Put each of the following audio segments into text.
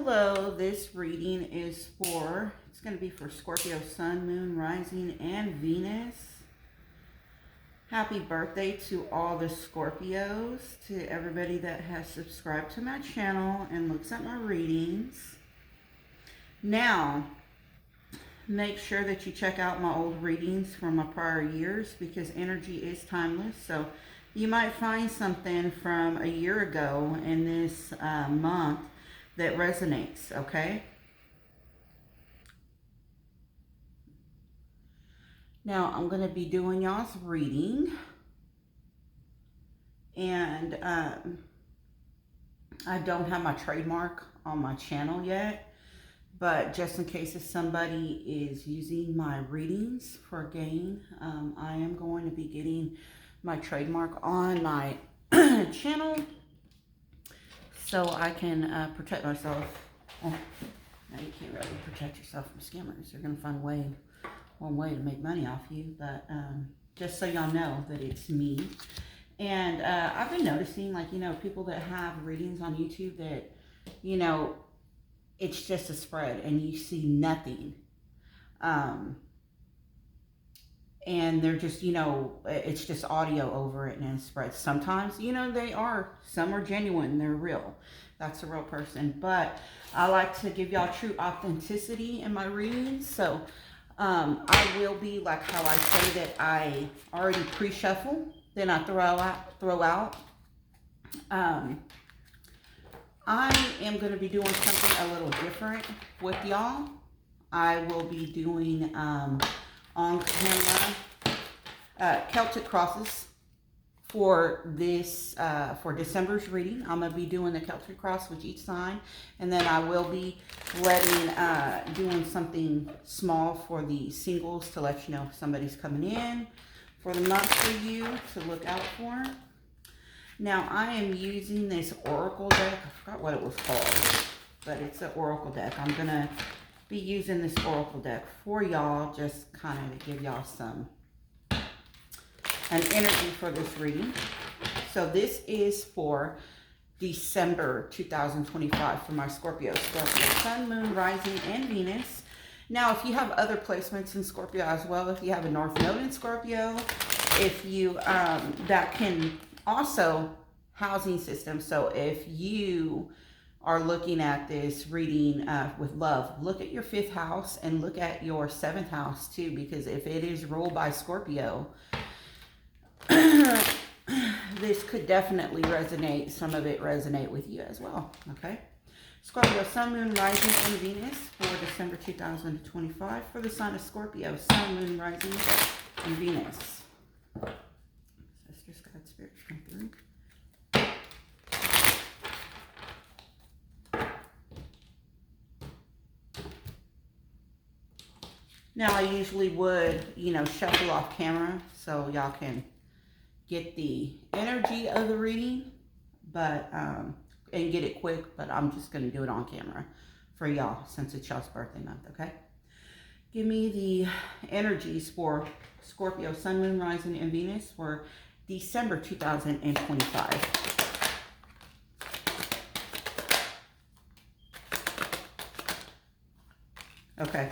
Hello, this reading is it's going to be for Scorpio Sun, Moon, Rising, and Venus. Happy birthday to all the Scorpios, to everybody that has subscribed to my channel and looks at my readings. Now, make sure that you check out my old readings from my prior years because energy is timeless. So you might find something from a year ago in this month that resonates, okay? Now, I'm going to be doing y'all's reading. And I don't have my trademark on my channel yet. But just in case if somebody is using my readings for gain, I am going to be getting my trademark on my channel so I can protect myself. Oh, now you can't really protect yourself from scammers. They're going to find one way to make money off you. But just so y'all know that it's me. And I've been noticing, like, people that have readings on YouTube that, it's just a spread and you see nothing. And they're just, it's just audio over it and it spreads. Sometimes, some are genuine, they're real. That's a real person. But I like to give y'all true authenticity in my readings. So I will be like how I say that I already pre-shuffle, then I throw out. I am going to be doing something a little different with y'all. I will be doing on camera Celtic crosses for this for December's reading. I'm gonna be doing the Celtic cross with each sign, and then I will be doing something small for the singles to let you know if somebody's coming in for the month for you to look out for. Now I am using this oracle deck. I forgot what it was called, but it's an oracle deck. I'm gonna be using this oracle deck for y'all, just kind of to give y'all an energy for this reading. So this is for December 2025 for my Scorpio Sun, Moon, Rising, and Venus. Now, if you have other placements in Scorpio as well, if you have a North Node in Scorpio, if you that can also housing system. So if you are looking at this reading with love, look at your 5th house and look at your 7th house too, because if it is ruled by Scorpio, this could definitely resonate, some of it resonate with you as well, okay? Scorpio, Sun, Moon, Rising, and Venus for December 2025 for the sign of Scorpio, Sun, Moon, Rising, and Venus. Sisters, God, Spirit, come through. Now, I usually would, shuffle off camera so y'all can get the energy of the reading, but, and get it quick, but I'm just going to do it on camera for y'all since it's y'all's birthday month, okay? Give me the energies for Scorpio, Sun, Moon, Rising, and Venus for December 2025. Okay.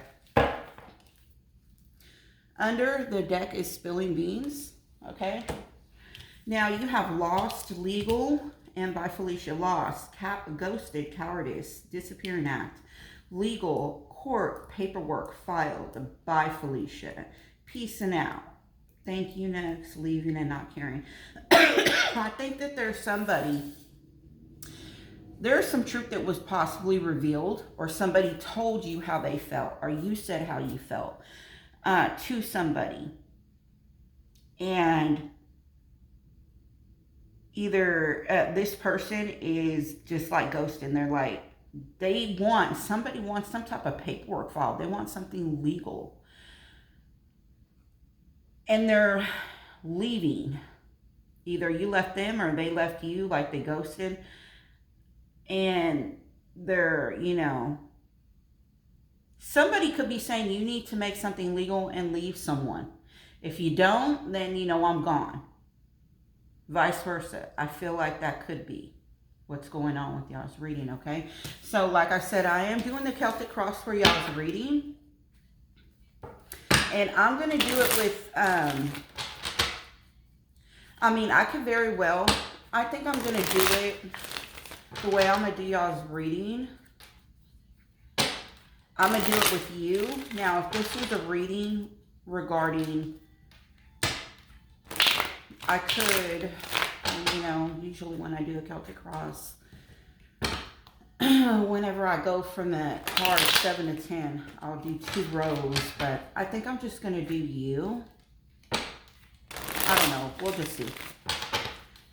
Under the deck is spilling beans, okay? Now you have lost, legal, and by Felicia, lost, ghosted, cowardice, disappearing act, legal, court, paperwork, filed, by Felicia, peacing out, thank you, next, leaving and not caring. I think that there's some truth that was possibly revealed, or somebody told you how they felt, or you said how you felt to somebody, and either this person is just like ghosting. They're like, somebody wants some type of paperwork filed. They want something legal, and they're leaving. Either you left them or they left you, like they ghosted, and they're, somebody could be saying you need to make something legal and leave someone. If you don't, then I'm gone. Vice versa. I feel like that could be what's going on with y'all's reading, okay? So like I said, I am doing the Celtic Cross for y'all's reading. And I'm going to do it with, I mean, I could very well, I think I'm going to do it the way I'm going to do y'all's reading. I'm going to do it with you. Now, if this was a reading regarding, I could, you know, usually when I do the Celtic Cross, whenever I go from the card 7 to 10, I'll do 2 rows, but I think I'm just going to do you. I don't know. We'll just see.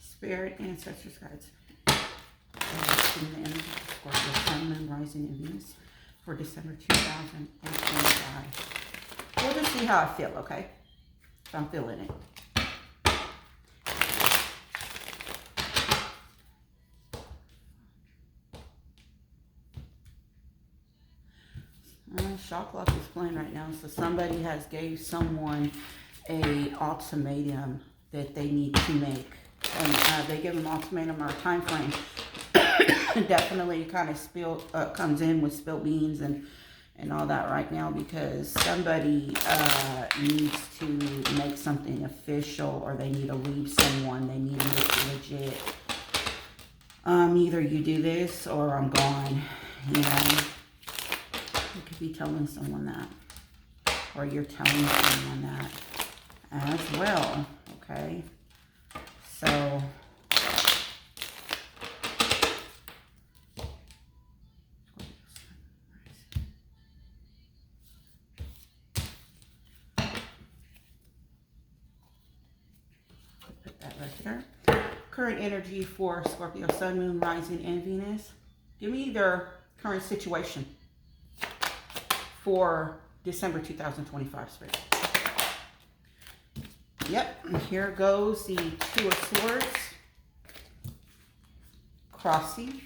Spirit, ancestors, guides. The energy of Scorpio, Sun, Moon, Rising, and Venus for December 2025. We'll just see how I feel, okay? If I'm feeling it. Shot clock is playing right now, so somebody has gave someone a ultimatum that they need to make, and they give them ultimatum or a time frame. Definitely kind of comes in with spilled beans and all that right now, because somebody needs to make something official, or they need to leave someone. They need to make it legit. Either you do this or I'm gone, you know. You could be telling someone that, or you're telling someone that as well, okay? So, put that right there. Current energy for Scorpio, Sun, Moon, Rising, and Venus. Give me their current situation for December 2025, Spirit. Yep, and here goes the 2 of Swords, crossing,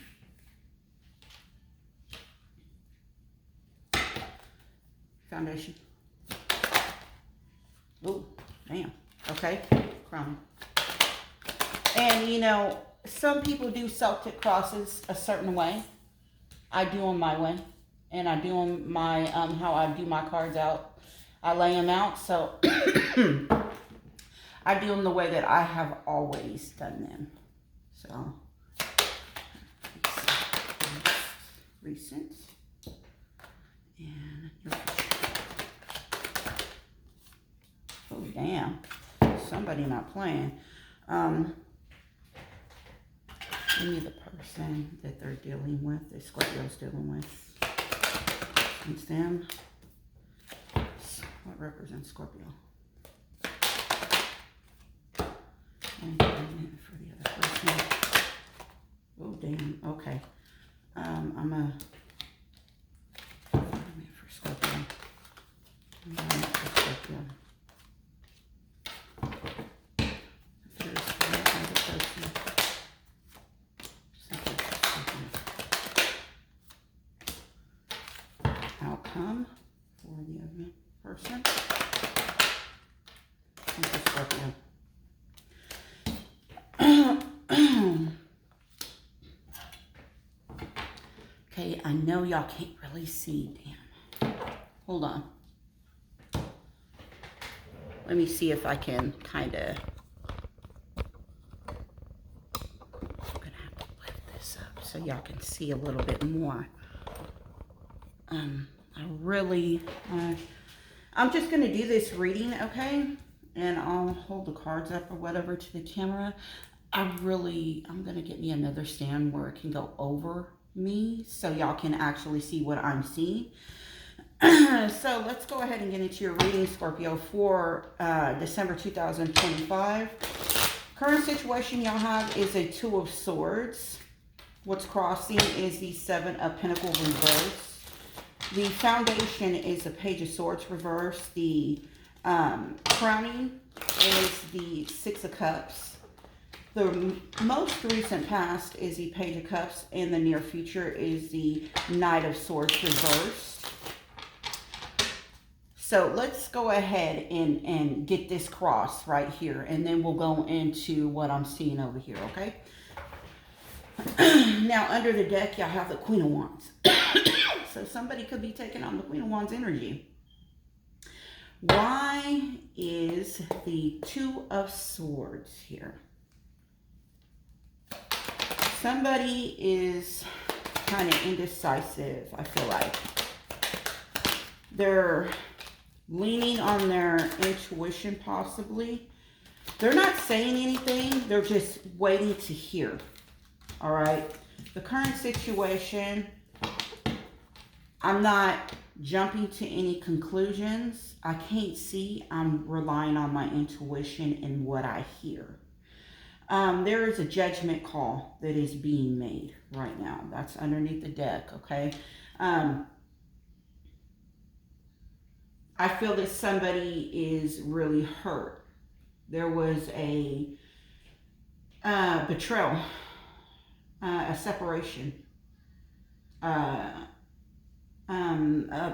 foundation. Oh, damn. Okay, crowning. And you know, some people do Celtic crosses a certain way. I do them my way. And I do them my, how I do my cards out. I lay them out, so I do them the way that I have always done them. So, recent. And, oh damn, somebody not playing. Give me the person that they're dealing with, that Scorpio's dealing with. It's them. What represents Scorpio? And for the other person. Oh damn. Okay. I'm a for Scorpio. I'm for Scorpio. There's the other person. Outcome for the other person. And for Scorpio. Okay, I know y'all can't really see. Damn. Hold on. Let me see if I can kind of. I'm gonna have to lift this up so y'all can see a little bit more. I'm just going to do this reading, okay? And I'll hold the cards up or whatever to the camera. I'm going to get me another stand where it can go over me so y'all can actually see what I'm seeing. So let's go ahead and get into your reading, Scorpio, for December 2025. Current situation y'all have is a 2 of Swords. What's crossing is the 7 of Pentacles reverse. The foundation is the Page of Swords reverse. The crowning is the 6 of Cups. The most recent past is the Page of Cups, and the near future is the Knight of Swords reversed. So let's go ahead and get this cross right here, and then we'll go into what I'm seeing over here, okay? Now, under the deck, y'all have the Queen of Wands. So somebody could be taking on the Queen of Wands energy. Why is the Two of Swords here? Somebody is kind of indecisive, I feel like. They're leaning on their intuition, possibly. They're not saying anything. They're just waiting to hear. All right? The current situation, I'm not jumping to any conclusions. I can't see. I'm relying on my intuition and what I hear. There is a judgment call that is being made right now. That's underneath the deck, okay? I feel that somebody is really hurt. There was a betrayal, a separation. A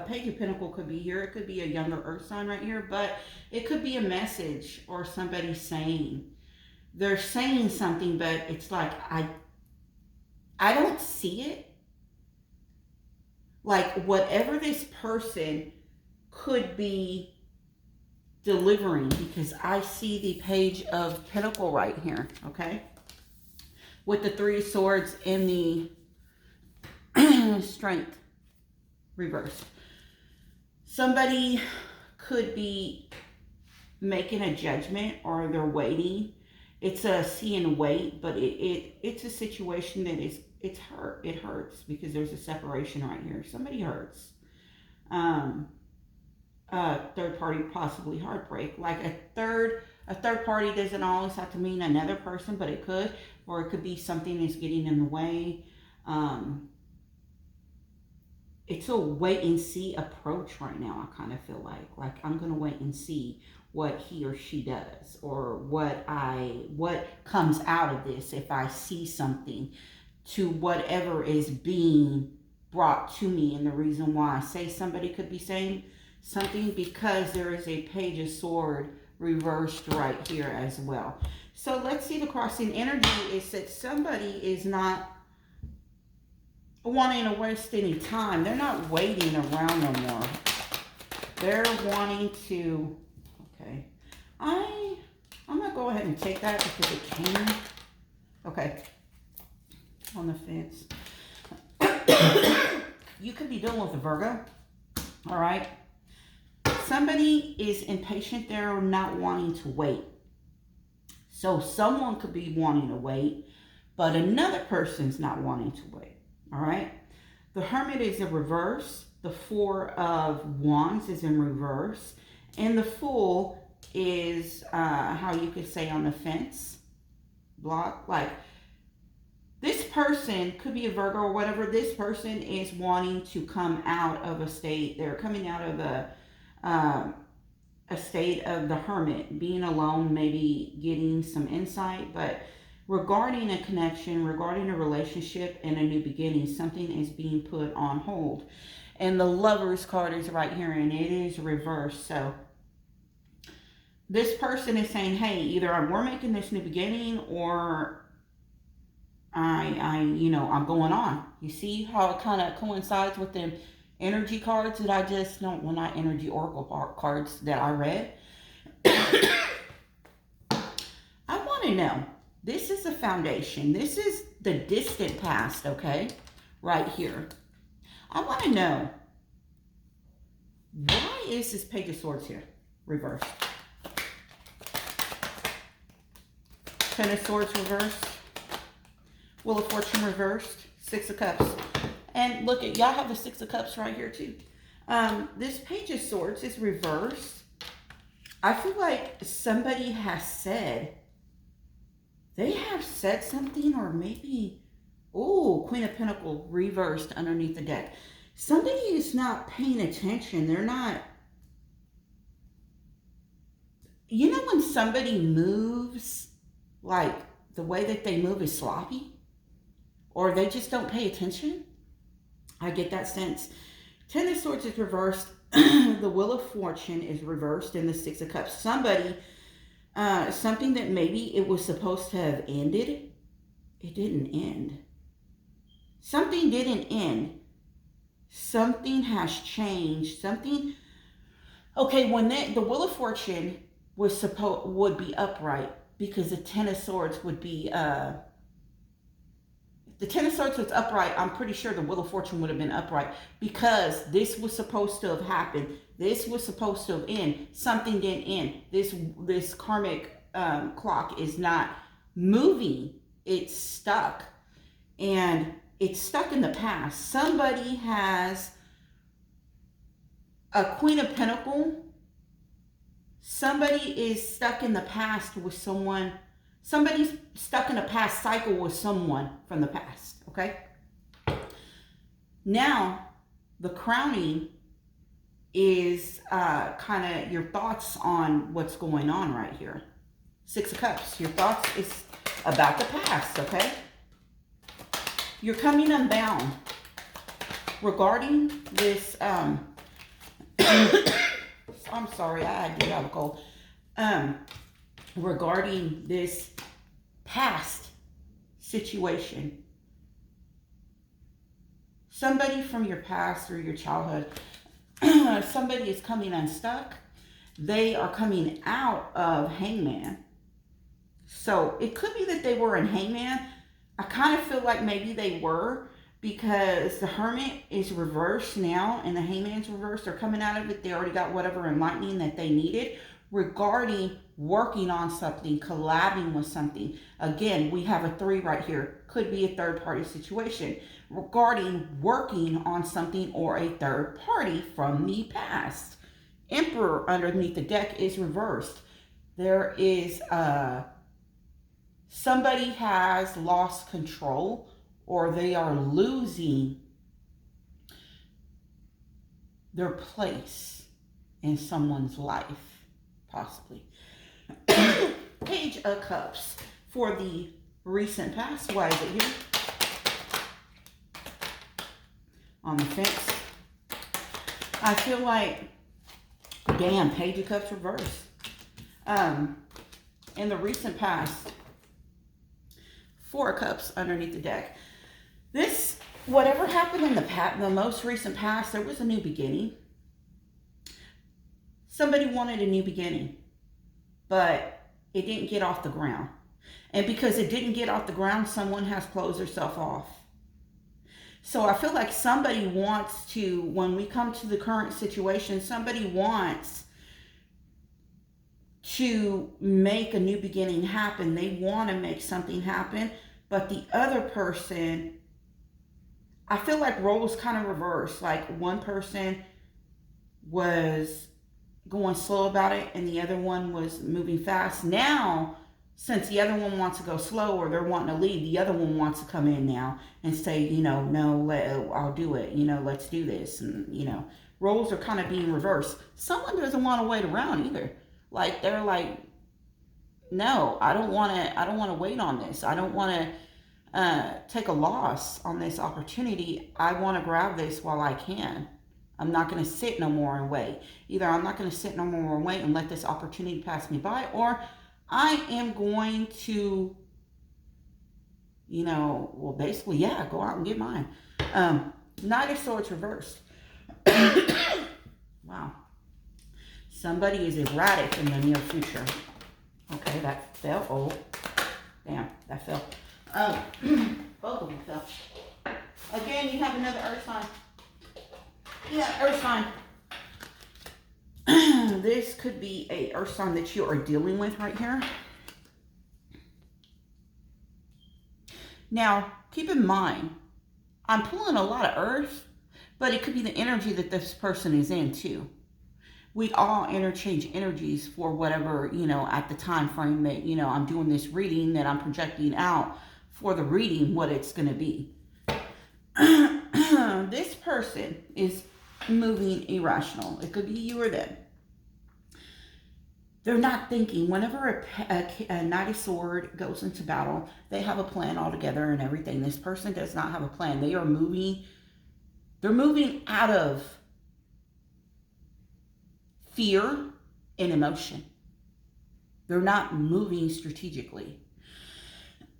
Page of Pentacles could be here. It could be a younger earth sign right here, but it could be a message or somebody saying. They're saying something, but it's like, I don't see it. Like, whatever this person could be delivering, because I see the Page of Pentacles right here, okay? With the Three of Swords and the Strength reversed. Somebody could be making a judgment, or they're waiting. It's a see and wait, but it's a situation that it's hurt. It hurts because there's a separation right here. Somebody hurts. Third party, possibly heartbreak. Like a third party doesn't always have to mean another person, but it could, or it could be something that's getting in the way. It's a wait and see approach right now. I kind of feel like I'm going to wait and see what he or she does, or what comes out of this. If I see something to whatever is being brought to me. And the reason why I say somebody could be saying something, because there is a Page of Swords reversed right here as well. So let's see, the crossing energy is that somebody is not wanting to waste any time. They're not waiting around no more. They're wanting to, okay, I'm going to go ahead and take that because it came, okay, on the fence. You could be dealing with a Virgo, all right? Somebody is impatient. They're not wanting to wait. So someone could be wanting to wait, but another person's not wanting to wait. All right. The Hermit is in reverse. The Four of Wands is in reverse. And the Fool is, how you could say, on the fence. Block. Like, this person could be a Virgo or whatever. This person is wanting to come out of a state. They're coming out of a state of the Hermit, being alone, maybe getting some insight, but regarding a connection, regarding a relationship and a new beginning, something is being put on hold. And the Lovers card is right here, and it is reversed. So this person is saying, hey, either we're making this new beginning, or I'm going on. You see how it kind of coincides with them energy cards that I just don't, well, not energy oracle cards that I read. I want to know, this is a foundation. This is the distant past, okay? Right here. I want to know, why is this Page of Swords here? Reversed. Ten of Swords reversed. Wheel of Fortune reversed. Six of Cups. And look at, y'all have the Six of Cups right here too. This Page of Swords is reversed. I feel like somebody has said, they have said something, or maybe, oh, Queen of Pentacles reversed underneath the deck. Somebody is not paying attention. They're not, you know when somebody moves, like the way that they move is sloppy, or they just don't pay attention? I get that sense. Ten of Swords is reversed. The Wheel of Fortune is reversed, and the Six of Cups. Somebody, something that maybe it was supposed to have ended, it didn't end. Something didn't end. Something has changed. Something. Okay, when the Wheel of Fortune would be upright, because the Ten of Swords would be the Ten of Swords was upright. I'm pretty sure the Wheel of Fortune would have been upright, because this was supposed to have happened. This was supposed to have ended. Something didn't end. This karmic clock is not moving. It's stuck. And it's stuck in the past. Somebody has a Queen of Pentacles. Somebody is stuck in the past with someone. Somebody's stuck in a past cycle with someone from the past, okay? Now, the crowning is kind of your thoughts on what's going on right here. Six of Cups. Your thoughts is about the past, okay? You're coming unbound regarding this. I'm sorry, I do have a cold. Regarding this past situation. Somebody from your past or your childhood, somebody is coming unstuck. They are coming out of Hangman. So it could be that they were in Hangman. I kind of feel like maybe they were, because the Hermit is reversed now and the Hangman's reversed. They're coming out of it. They already got whatever enlightening that they needed regarding working on something, collabing with something. Again, we have a 3 right here. Could be a third party situation regarding working on something or a third party from the past. Emperor underneath the deck is reversed. There is somebody has lost control, or they are losing their place in someone's life, possibly. Page of Cups for the recent past. Why is it here? On the fence. I feel like, damn, Page of Cups reverse. In the recent past, 4 of Cups underneath the deck. This, whatever happened in the most recent past, there was a new beginning. Somebody wanted a new beginning, but it didn't get off the ground. And because it didn't get off the ground, someone has closed herself off. So I feel like somebody wants to, when we come to the current situation, somebody wants to make a new beginning happen. They want to make something happen, but the other person, I feel like roles kind of reversed. Like one person was going slow about it and the other one was moving fast. Now, since the other one wants to go slow, or they're wanting to leave, the other one wants to come in now and say, you know, no, I'll do it. You know, let's do this. And, you know, roles are kind of being reversed. Someone doesn't want to wait around either. Like, they're like, no, I don't want to wait on this. I don't want to take a loss on this opportunity. I want to grab this while I can. I'm not going to sit no more and wait. Either I'm not going to sit no more and wait and let this opportunity pass me by, or I am going to, you know, well, basically, yeah, go out and get mine. Knight of Swords reversed. Wow. Somebody is erratic in the near future. Okay, that fell. Oh, damn, that fell. Both of them fell. Again, you have another earth sign. Yeah, earth sign. This could be a earth sign that you are dealing with right here. Now, keep in mind, I'm pulling a lot of earth, but it could be the energy that this person is in too. We all interchange energies for whatever, you know, at the time frame that, you know, I'm doing this reading, that I'm projecting out for the reading what it's going to be. This person is moving irrational. It could be you or them. They're not thinking. Whenever a Knight of Swords goes into battle, they have a plan altogether and everything. This person does not have a plan. They are moving. They're moving out of fear and emotion. They're not moving strategically.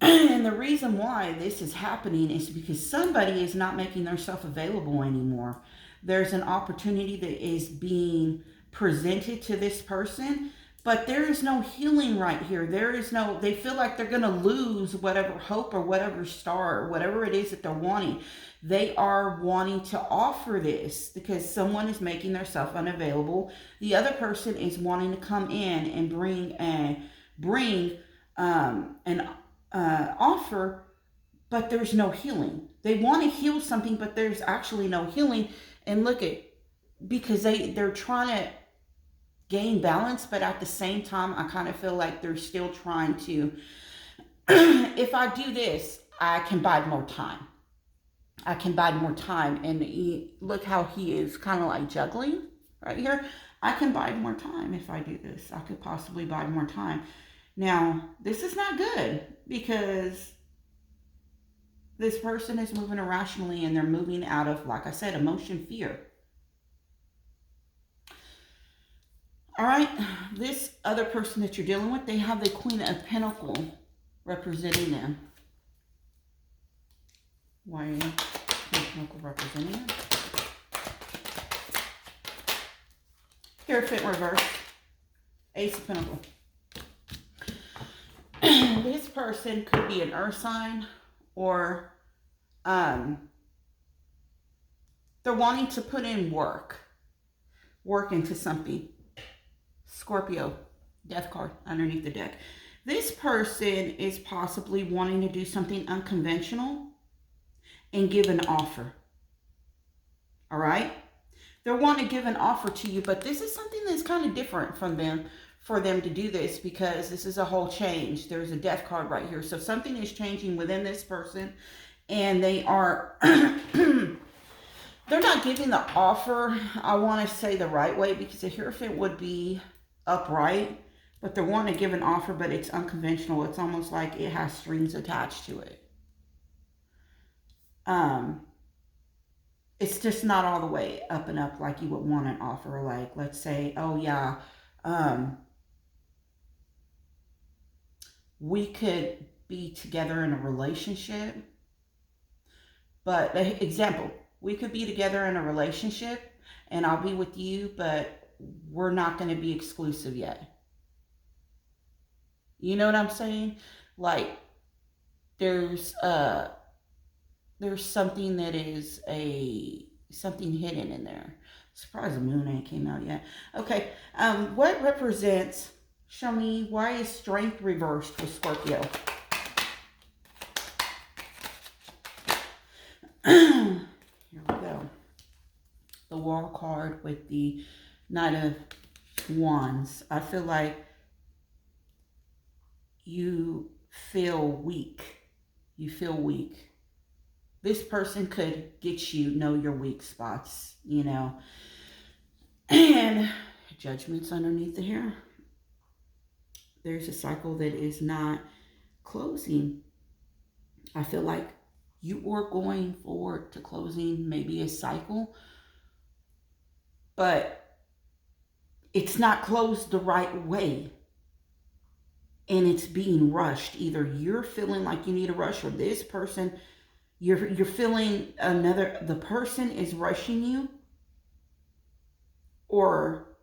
And the reason why this is happening is because somebody is not making themselves available anymore. There's an opportunity that is being presented to this person, but there is no healing right here. There is no, they feel like they're going to lose whatever hope or whatever star or whatever it is that they're wanting. They are wanting to offer this because someone is making themselves unavailable. The other person is wanting to come in and bring an offer, but there's no healing. They want to heal something, but there's actually no healing. And look at, because they're trying to gain balance, but at the same time, I kind of feel like they're still trying to, if I do this, I can buy more time. I can buy more time. And look how he is kind of like juggling right here. I can buy more time if I do this. I could possibly buy more time. Now, this is not good because this person is moving irrationally and they're moving out of, like I said, emotion, fear. All right, this other person that you're dealing with, they have the Queen of Pentacles representing them. Why are you Queen of Pentacles representing them? Hierophant reverse, Ace of Pentacles. This person could be an earth sign, or they're wanting to put in work into something. Scorpio, death card underneath the deck. This person is possibly wanting to do something unconventional and give an offer. All right? They're wanting to give an offer to you, but this is something that's kind of different from them, for them to do this, because this is a whole change. There's a death card right here. So something is changing within this person, and they are, they're not giving the offer, I want to say, the right way, because the Hierophant would be upright, but they're wanting to give an offer, but it's unconventional. It's almost like it has strings attached to it. It's just not all the way up and up like you would want an offer. Like, let's say, oh yeah, we could be together in a relationship. But example, we could be together in a relationship and I'll be with you, but we're not going to be exclusive yet. You know what I'm saying? Like, there's something that is something hidden in there. Surprised the moon ain't came out yet. Okay, what represents, show me, why is strength reversed with Scorpio? Here we go. The World card with the Knight of Wands. I feel like you feel weak. You feel weak. This person could get you, know your weak spots, you know. And Judgment's underneath the hair. There's a cycle that is not closing. I feel like you are going forward to closing maybe a cycle, but it's not closed the right way. And it's being rushed. Either you're feeling like you need a rush, or this person, you're feeling the person is rushing you, or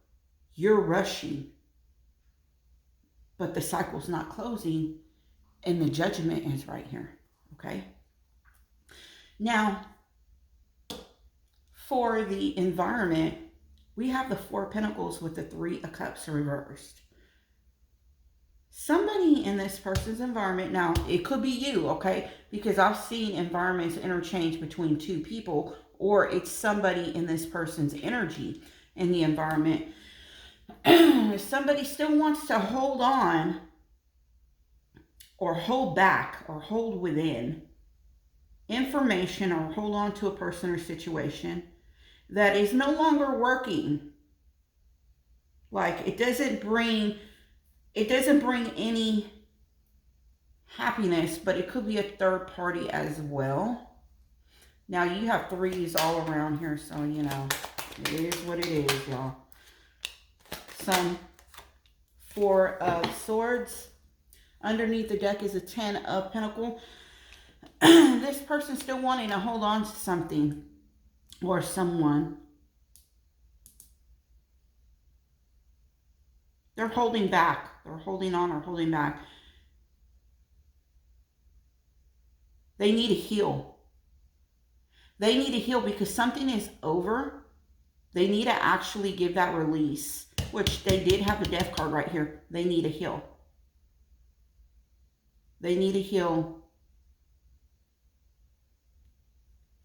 you're rushing, but the cycle's not closing, and the Judgment is right here. Okay. Now, for the environment, we have the Four of Pentacles with the Three of Cups reversed. Somebody in this person's environment, now it could be you, okay? Because I've seen environments interchange between two people, or it's somebody in this person's energy in the environment. Somebody still wants to hold on, or hold back, or hold within information, or hold on to a person or situation that is no longer working. Like, it doesn't bring any happiness, but it could be a third party as well. Now, you have threes all around here, so, you know, it is what it is, y'all. Some Four of Swords. Underneath the deck is a 10 of Pentacles. This person's still wanting to hold on to something or someone. They're holding back. They're holding on or holding back. They need to heal. They need to heal because something is over. They need to actually give that release, which they did have the Death card right here. They need to heal. They need to heal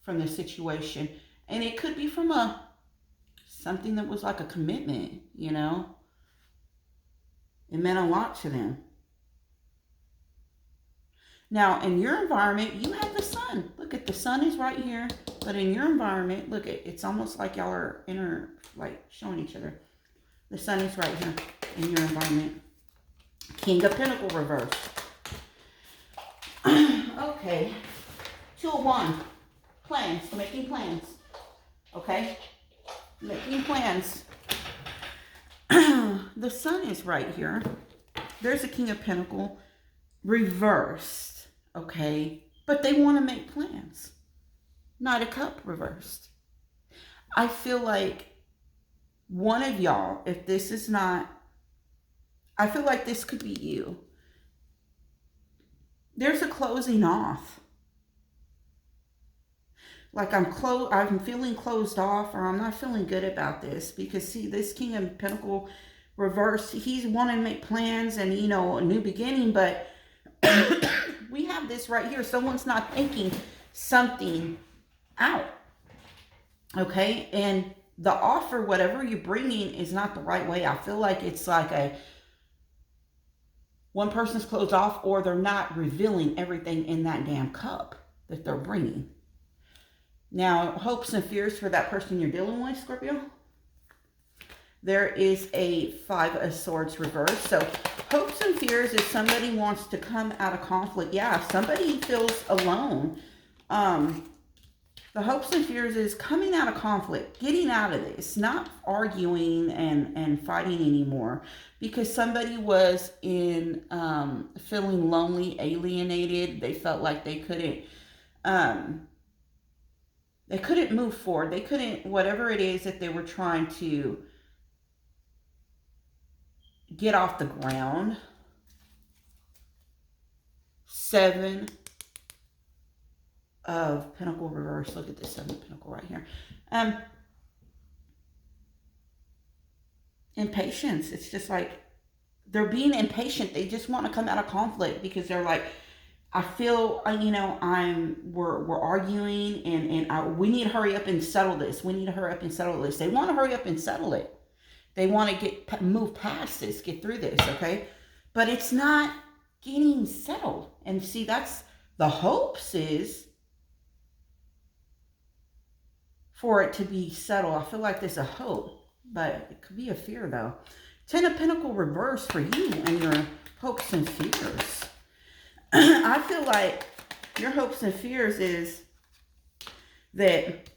from the situation. And it could be from something that was like a commitment, you know. It meant a lot to them. Now, in your environment, you have the sun. Look at the sun is right here. But in your environment, look at it's almost like y'all are like showing each other. The sun is right here in your environment. King of Pentacles reversed. Okay. 2 of Wands. Plans. Making plans. Okay. Making plans. The sun is right here. There's a King of Pentacles reversed. Okay. But they want to make plans. Knight of Cups reversed. I feel like one of y'all, if this is not, I feel like this could be you. There's a closing off. Like I'm feeling closed off, or I'm not feeling good about this, because see, this King of Pentacles reversed, he's wanting to make plans and, you know, a new beginning, but we have this right here. Someone's not thinking something out. Okay. And the offer, whatever you're bringing, is not the right way. I feel like it's like one person's closed off, or they're not revealing everything in that damn cup that they're bringing. Now, hopes and fears for that person you're dealing with, Scorpio. There is a 5 of Swords reversed. So hopes and fears is somebody wants to come out of conflict. Yeah, somebody feels alone. The hopes and fears is coming out of conflict, getting out of this, not arguing and fighting anymore, because somebody was in feeling lonely, alienated. They felt like they couldn't move forward. They couldn't, whatever it is that they were trying to get off the ground. 7 of Pentacles reverse. Look at this 7 of Pentacles right here. Impatience. It's just like they're being impatient. They just want to come out of conflict because they're like, I feel, you know, we're arguing and we need to hurry up and settle this. We need to hurry up and settle this. They want to hurry up and settle it. They want to move past this, get through this, okay? But it's not getting settled. And see, that's the hopes is for it to be settled. I feel like there's a hope, but it could be a fear though. 10 of Pentacles reverse for you and your hopes and fears. I feel like your hopes and fears is that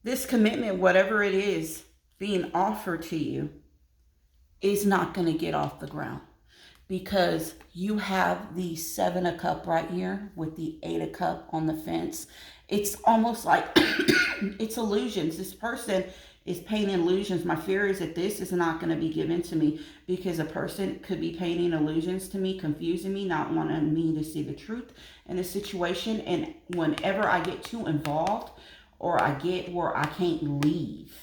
this commitment, whatever it is being offered to you, is not going to get off the ground, because you have the 7 of Cups right here with the 8 of Cups on the fence. It's almost like it's illusions. This person is painting illusions. My fear is that this is not going to be given to me, because a person could be painting illusions to me, confusing me, not wanting me to see the truth in a situation. And whenever I get too involved, or I get where I can't leave,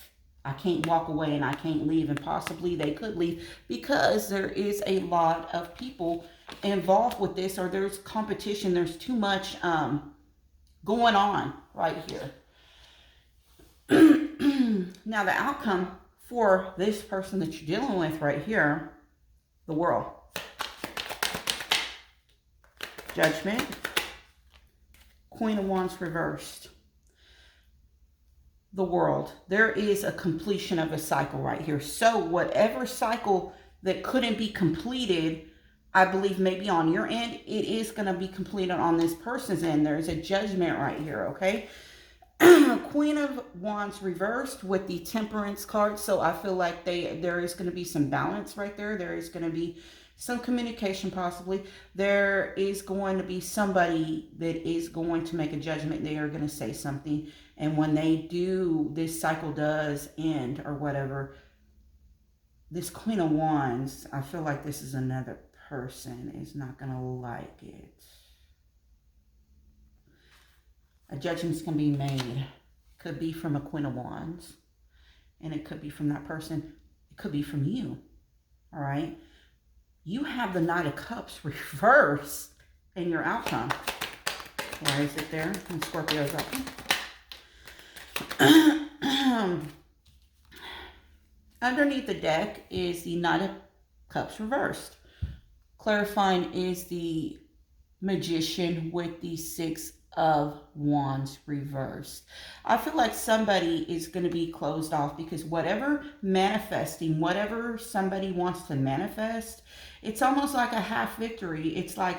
I can't walk away and I can't leave, and possibly they could leave because there is a lot of people involved with this, or there's competition, there's too much going on right here. Now the outcome for this person that you're dealing with right here, the World. Judgment. Queen of Wands reversed. The World. There is a completion of a cycle right here. So whatever cycle that couldn't be completed, I believe maybe on your end, it is going to be completed on this person's end. There's a judgment right here, okay? Queen of Wands reversed with the Temperance card. So I feel like there is going to be some balance right there. There is going to be some communication possibly. There is going to be somebody that is going to make a judgment. They are going to say something. And when they do, this cycle does end or whatever. This Queen of Wands, I feel like this is another person is not going to like it. A judgment's going to be made. Could be from a Queen of Wands. And it could be from that person. It could be from you. All right? You have the Knight of Cups reversed in your outcome. Why is it there in Scorpio's outcome? Underneath the deck is the Knight of Cups reversed. Clarifying is the Magician with the Six of Wands reversed. I feel like somebody is going to be closed off because whatever manifesting, whatever somebody wants to manifest, it's almost like a half victory. It's like,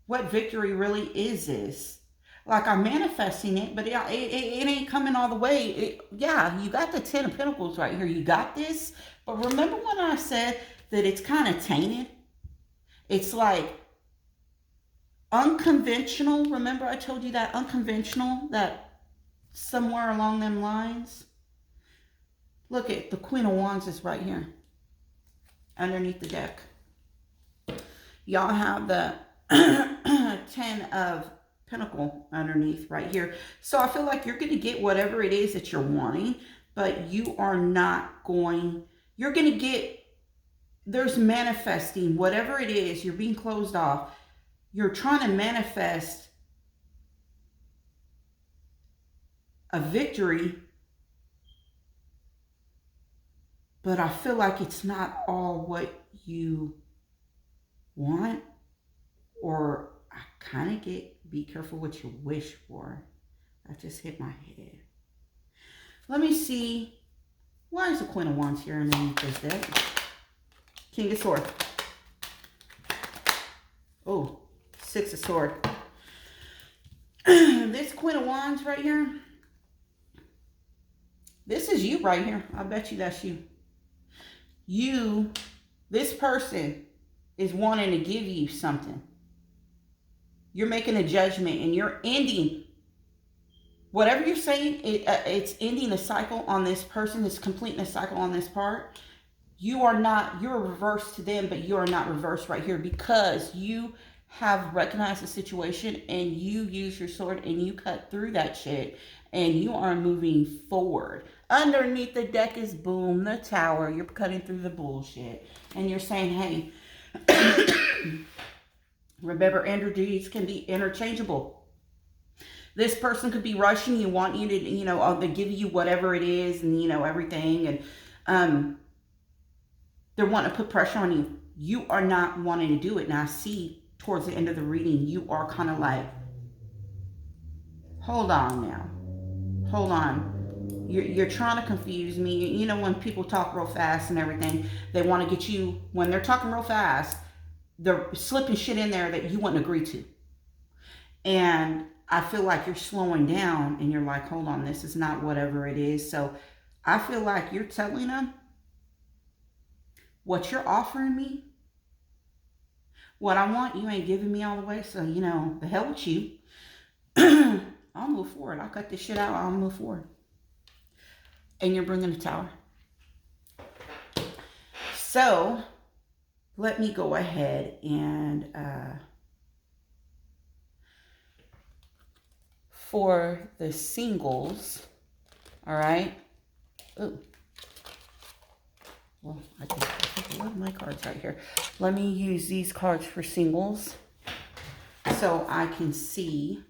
what victory really is this? Like, I'm manifesting it, but it ain't coming all the way. Yeah, you got the Ten of Pentacles right here. You got this. But remember when I said that it's kind of tainted? It's like unconventional. Remember I told you that unconventional, that somewhere along them lines? Look at the Queen of Wands is right here underneath the deck. Y'all have the Ten of Pentacle underneath right here. So I feel like you're going to get whatever it is that you're wanting, but you are not going, you're going to get, there's manifesting, whatever it is, you're being closed off. You're trying to manifest a victory, but I feel like it's not all what you want, or I kind of get, be careful what you wish for. I just hit my head. Let me see. Why is the Queen of Wands here underneath this deck? King of Swords. Oh, Six of Swords. This Queen of Wands right here. This is you right here. I bet you that's you. You, this person is wanting to give you something. You're making a judgment and you're ending whatever you're saying. It's ending a cycle on this person. It's completing a cycle on this part. You are not, you're reversed to them, but you are not reversed right here because you have recognized the situation and you use your sword and you cut through that shit and you are moving forward. Underneath the deck is boom, the Tower. You're cutting through the bullshit and you're saying, hey, remember, energies can be interchangeable. This person could be rushing you, want you to, you know, they give you whatever it is and, you know, everything. And they're wanting to put pressure on you. You are not wanting to do it. And I see towards the end of the reading, you are kind of like, hold on now. Hold on. You're trying to confuse me. You know, when people talk real fast and everything, they want to get you, when they're talking real fast, they're slipping shit in there that you wouldn't agree to. And I feel like you're slowing down and you're like, hold on, this is not whatever it is. So I feel like you're telling them what you're offering me, what I want, you ain't giving me all the way. So, you know, the hell with you. I'll move forward. I'll cut this shit out. I'll move forward. And you're bringing the Tower. So let me go ahead and for the singles, all right. Oh, well, I think a lot of my cards right here. Let me use these cards for singles so I can see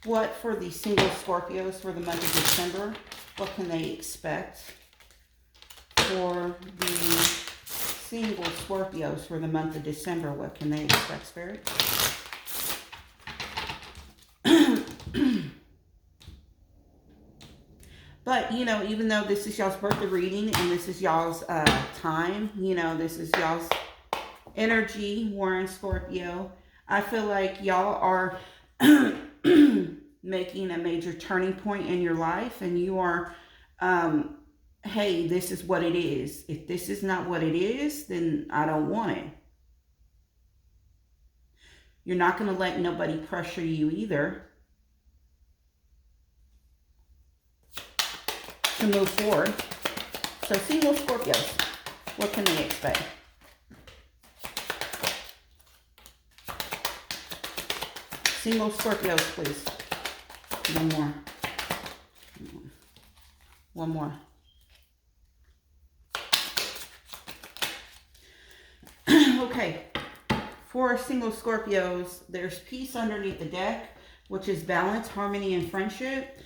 what for the single Scorpios for the month of December. What can they expect for the single Scorpios for the month of December? What can they expect, Spirit? But, you know, even though this is y'all's birthday reading and this is y'all's time, you know, this is y'all's energy, Warren Scorpio, I feel like y'all are making a major turning point in your life, and you are, hey, this is what it is. If this is not what it is, then I don't want it. You're not going to let nobody pressure you either to move forward. So single Scorpios, what can they expect? Single Scorpios, please. One more. One more. Okay. For single Scorpios, there's peace underneath the deck, which is balance, harmony, and friendship.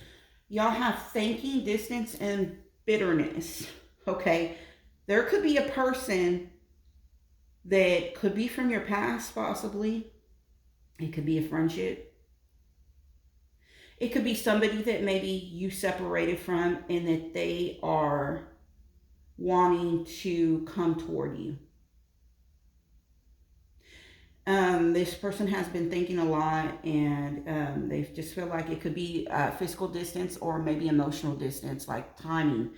Y'all have thinking, distance, and bitterness. Okay. There could be a person that could be from your past, possibly. It could be a friendship. It could be somebody that maybe you separated from and that they are wanting to come toward you. This person has been thinking a lot, and they just feel like it could be physical distance or maybe emotional distance, like timing,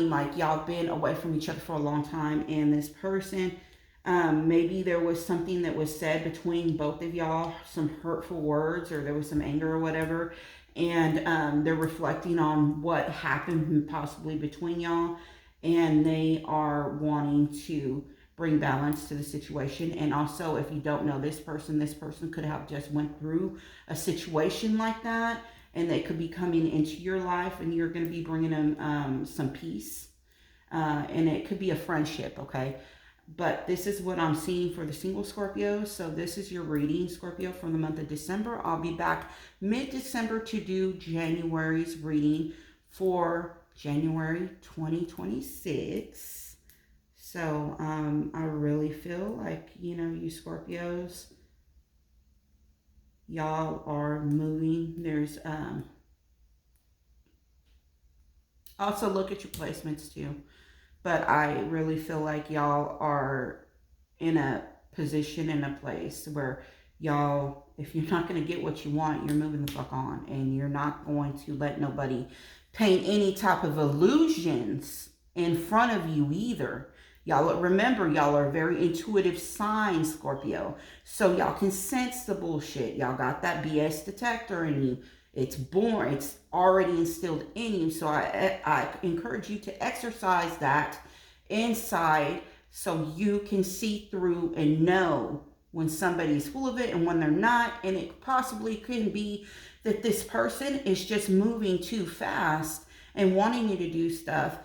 like y'all been away from each other for a long time, and this person, maybe there was something that was said between both of y'all, some hurtful words, or there was some anger or whatever, and they're reflecting on what happened possibly between y'all, and they are wanting to bring balance to the situation. And also, if you don't know this person could have just went through a situation like that, and they could be coming into your life, and you're going to be bringing them some peace, and it could be a friendship, okay? But this is what I'm seeing for the single Scorpio. So this is your reading, Scorpio, for the month of December. I'll be back mid-December to do January's reading for January 2026. So I really feel like, you you Scorpios, y'all are moving. There's also look at your placements too. But I really feel like y'all are in a position, in a place where y'all, if you're not going to get what you want, you're moving the fuck on. And you're not going to let nobody paint any type of illusions in front of you either. Y'all, remember, y'all are very intuitive signs, Scorpio. So y'all can sense the bullshit. Y'all got that BS detector in you. It's born. It's already instilled in you. So I encourage you to exercise that inside so you can see through and know when somebody's full of it and when they're not. And it possibly can be that this person is just moving too fast and wanting you to do stuff.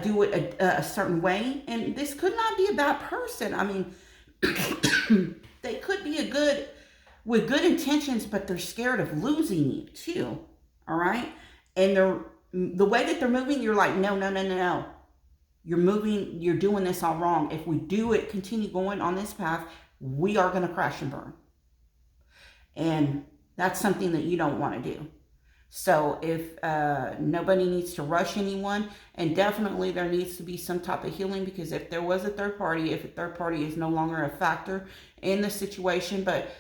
Do it a certain way, and this could not be a bad person. I mean, they could be with good intentions, but they're scared of losing you too. All right, and the way that they're moving, you're like, no. You're moving. You're doing this all wrong. If we continue going on this path, we are going to crash and burn, and that's something that you don't want to do. So if nobody needs to rush anyone, and definitely there needs to be some type of healing, because if there was a third party, if a third party is no longer a factor in the situation, but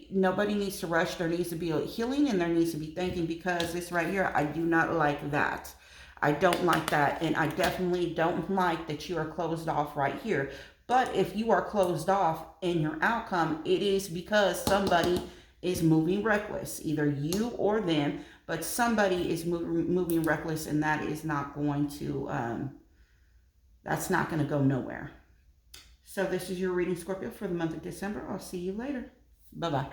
nobody needs to rush. There needs to be a healing, and there needs to be thinking, because this right here, I do not like that. I don't like that, and I definitely don't like that you are closed off right here. But if you are closed off in your outcome, it is because somebody is moving reckless, either you or them, but somebody is moving reckless, and that is not going to, that's not going to go nowhere. So this is your reading, Scorpio, for the month of December. I'll see you later. Bye-bye.